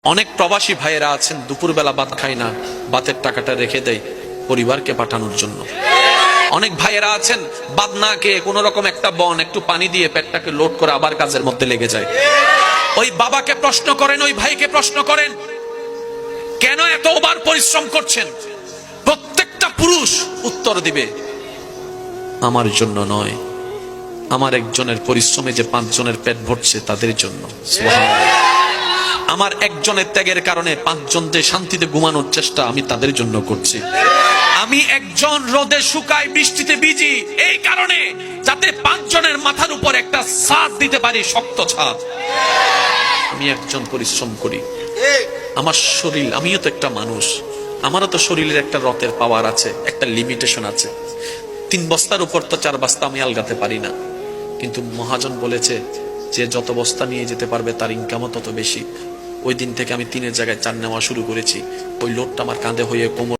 অনেক প্রবাসী ভাইয়েরা আছেন দুপুরবেলা ভাত খায় না, ভাতের টাকাটা রেখে দেয় পরিবারকে পাঠানোর জন্য। অনেক ভাইয়েরা আছেন ভাত না খেয়ে কোন রকম একটা বন একটু পানি দিয়ে পেটটাকে লোড করে আবার কাজের মধ্যে লেগে যায়। ওই বাবাকে প্রশ্ন করেন, ওই ভাইকে প্রশ্ন করেন, কেন এত ওভার পরিশ্রম করছেন? প্রত্যেকটা পুরুষ উত্তর দিবে, আমার জন্য নয়, আমার একজনের পরিশ্রমে যে 5 জনের পেট ভরছে তাদের জন্য। সুবহানাল্লাহ। আমার একজনের ত্যাগের কারণে 5 জন যে শান্তিতে ঘুমানোর চেষ্টা আমি তাদের জন্য করছি। আমি একজন রোদে শুকাই বৃষ্টিতে ভিজি এই কারণে, যাতে 5 জনের মাথার উপর একটা ছাদ দিতে পারি, শক্ত ছাদ। আমি একজন পরিশ্রম করি, আমার শরীর, আমিও তো একটা মানুষ, আমারও তো শরীরের একটা রথের পাওয়ার আছে, একটা লিমিটেশন আছে। 3 বস্তার উপর তো 4 বস্তা আমি আলগাতে পারি না। কিন্তু মহাজন বলেছে যে যত বস্তা নিয়ে যেতে পারবে তার ইনকামও তত বেশি। ওই দিন থেকে আমি 3-এর জায়গায় 4 নেওয়া শুরু করেছি। ওই লোডটা আমার কাঁধে হয়ে কোমর